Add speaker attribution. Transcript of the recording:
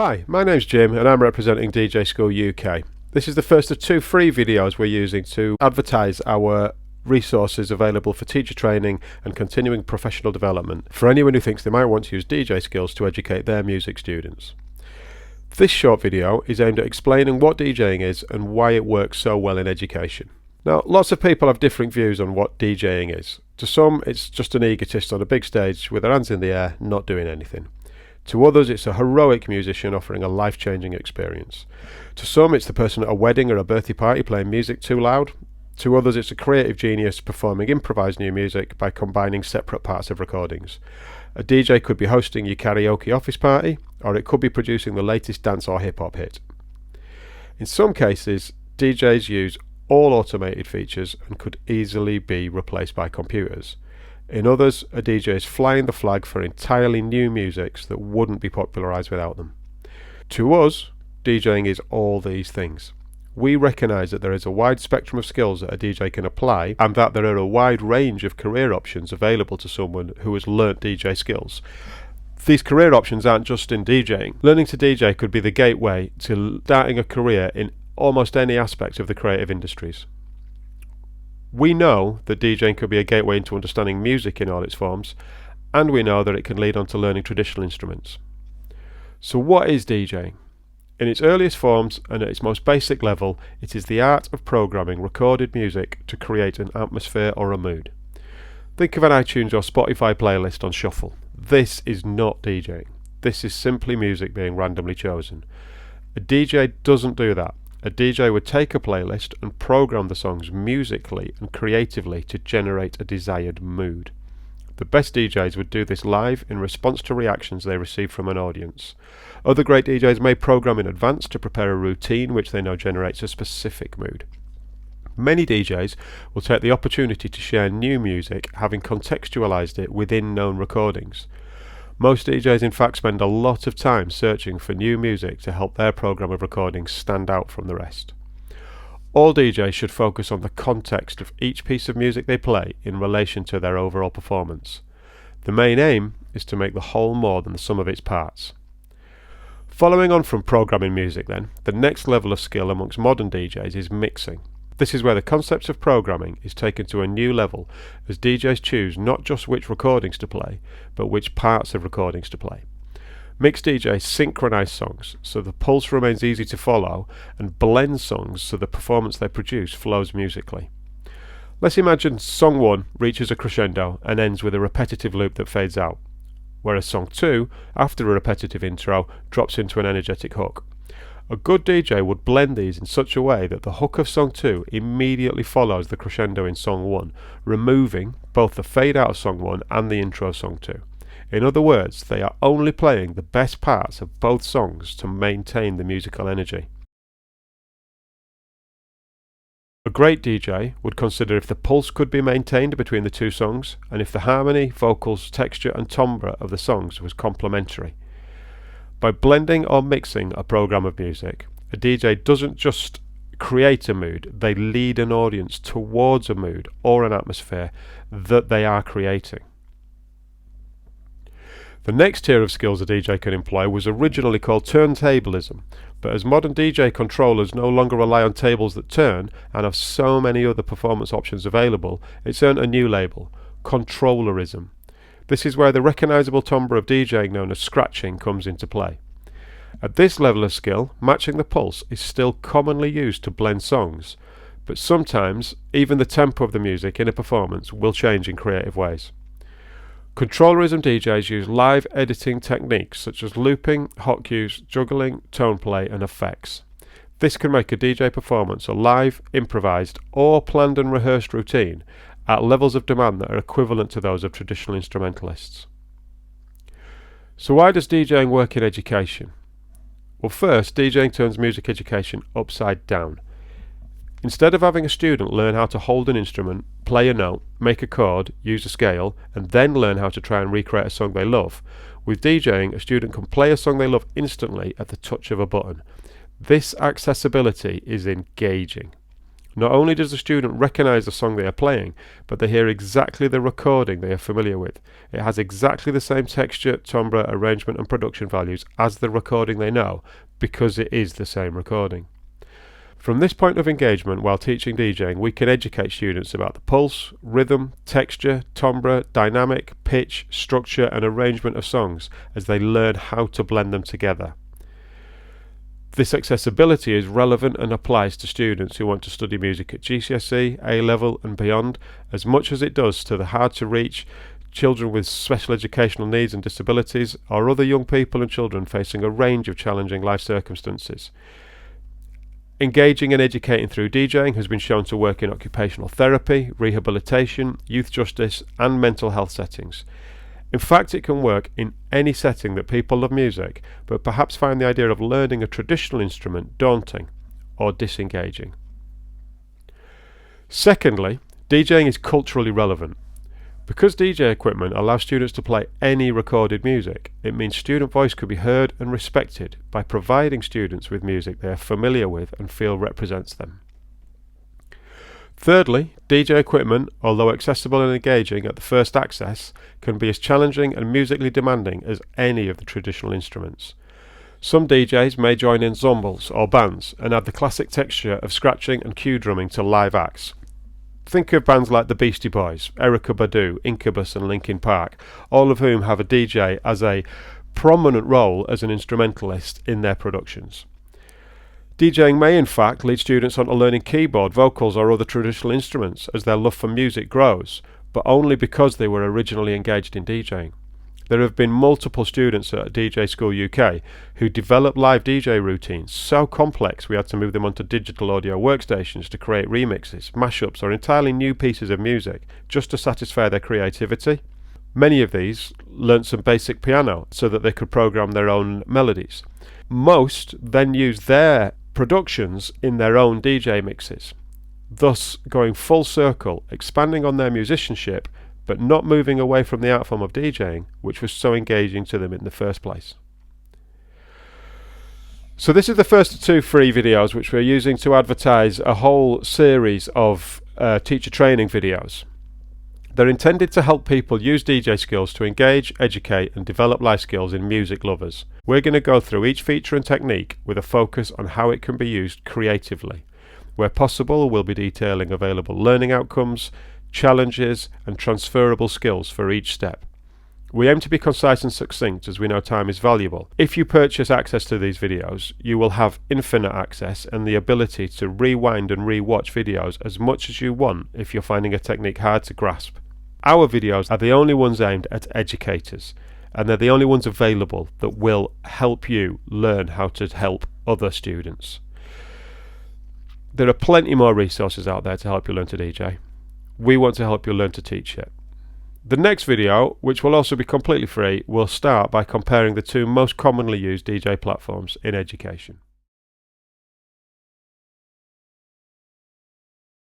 Speaker 1: Hi, my name's Jim and I'm representing DJ School UK. This is the first of two free videos we're using to advertise our resources available for teacher training and continuing professional development for anyone who thinks they might want to use DJ skills to educate their music students. This short video is aimed at explaining what DJing is and why it works so well in education. Now, lots of people have different views on what DJing is. To some, it's just an egotist on a big stage with their hands in the air, not doing anything. To others, it's a heroic musician offering a life-changing experience. To some, it's the person at a wedding or a birthday party playing music too loud. To others, it's a creative genius performing improvised new music by combining separate parts of recordings. A DJ could be hosting your karaoke office party, or it could be producing the latest dance or hip-hop hit. In some cases, DJs use all automated features and could easily be replaced by computers. In others, a DJ is flying the flag for entirely new musics that wouldn't be popularised without them. To us, DJing is all these things. We recognise that there is a wide spectrum of skills that a DJ can apply and that there are a wide range of career options available to someone who has learnt DJ skills. These career options aren't just in DJing. Learning to DJ could be the gateway to starting a career in almost any aspect of the creative industries. We know that DJing could be a gateway into understanding music in all its forms, and we know that it can lead on to learning traditional instruments. So what is DJing? In its earliest forms and at its most basic level, it is the art of programming recorded music to create an atmosphere or a mood. Think of an iTunes or Spotify playlist on shuffle. This is not DJing. This is simply music being randomly chosen. A DJ doesn't do that. A DJ would take a playlist and program the songs musically and creatively to generate a desired mood. The best DJs would do this live in response to reactions they receive from an audience. Other great DJs may program in advance to prepare a routine which they know generates a specific mood. Many DJs will take the opportunity to share new music, having contextualized it within known recordings. Most DJs in fact spend a lot of time searching for new music to help their program of recordings stand out from the rest. All DJs should focus on the context of each piece of music they play in relation to their overall performance. The main aim is to make the whole more than the sum of its parts. Following on from programming music then, the next level of skill amongst modern DJs is mixing. This is where the concept of programming is taken to a new level as DJs choose not just which recordings to play, but which parts of recordings to play. Mixed DJs synchronize songs so the pulse remains easy to follow and blend songs so the performance they produce flows musically. Let's imagine song 1 reaches a crescendo and ends with a repetitive loop that fades out, whereas song 2, after a repetitive intro, drops into an energetic hook. A good DJ would blend these in such a way that the hook of song 2 immediately follows the crescendo in song 1, removing both the fade out of song 1 and the intro of song 2. In other words, they are only playing the best parts of both songs to maintain the musical energy. A great DJ would consider if the pulse could be maintained between the two songs and if the harmony, vocals, texture and timbre of the songs was complementary. By blending or mixing a program of music, a DJ doesn't just create a mood, they lead an audience towards a mood or an atmosphere that they are creating. The next tier of skills a DJ can employ was originally called turntablism, but as modern DJ controllers no longer rely on tables that turn and have so many other performance options available, it's earned a new label, controllerism. This is where the recognisable timbre of DJing known as scratching comes into play. At this level of skill, matching the pulse is still commonly used to blend songs, but sometimes even the tempo of the music in a performance will change in creative ways. Controllerism DJs use live editing techniques such as looping, hot cues, juggling, tone play and effects. This can make a DJ performance a live, improvised or planned and rehearsed routine at levels of demand that are equivalent to those of traditional instrumentalists. So why does DJing work in education? Well, first, DJing turns music education upside down. Instead of having a student learn how to hold an instrument, play a note, make a chord, use a scale, and then learn how to try and recreate a song they love, with DJing, a student can play a song they love instantly at the touch of a button. This accessibility is engaging. Not only does the student recognise the song they are playing, but they hear exactly the recording they are familiar with. It has exactly the same texture, timbre, arrangement and production values as the recording they know, because it is the same recording. From this point of engagement while teaching DJing, we can educate students about the pulse, rhythm, texture, timbre, dynamic, pitch, structure and arrangement of songs as they learn how to blend them together. This accessibility is relevant and applies to students who want to study music at GCSE, A-level and beyond, as much as it does to the hard-to-reach children with special educational needs and disabilities, or other young people and children facing a range of challenging life circumstances. Engaging and educating through DJing has been shown to work in occupational therapy, rehabilitation, youth justice and mental health settings. In fact, it can work in any setting that people love music, but perhaps find the idea of learning a traditional instrument daunting or disengaging. Secondly, DJing is culturally relevant. Because DJ equipment allows students to play any recorded music, it means student voice could be heard and respected by providing students with music they are familiar with and feel represents them. Thirdly, DJ equipment, although accessible and engaging at the first access, can be as challenging and musically demanding as any of the traditional instruments. Some DJs may join ensembles or bands and add the classic texture of scratching and cue drumming to live acts. Think of bands like the Beastie Boys, Erykah Badu, Incubus and Linkin Park, all of whom have a DJ as a prominent role as an instrumentalist in their productions. DJing may in fact lead students on to learning keyboard, vocals or other traditional instruments as their love for music grows, but only because they were originally engaged in DJing. There have been multiple students at DJ School UK who developed live DJ routines so complex we had to move them onto digital audio workstations to create remixes, mashups or entirely new pieces of music just to satisfy their creativity. Many of these learnt some basic piano so that they could program their own melodies. Most then used their productions in their own DJ mixes, thus going full circle, expanding on their musicianship but not moving away from the art form of DJing, which was so engaging to them in the first place. So this is the first of two free videos which we're using to advertise a whole series of teacher training videos. They're intended to help people use DJ skills to engage, educate and develop life skills in music lovers. We're going to go through each feature and technique with a focus on how it can be used creatively. Where possible, we'll be detailing available learning outcomes, challenges and transferable skills for each step. We aim to be concise and succinct as we know time is valuable. If you purchase access to these videos, you will have infinite access and the ability to rewind and re-watch videos as much as you want if you're finding a technique hard to grasp. Our videos are the only ones aimed at educators, and they're the only ones available that will help you learn how to help other students. There are plenty more resources out there to help you learn to DJ. We want to help you learn to teach it. The next video, which will also be completely free, will start by comparing the two most commonly used DJ platforms in education.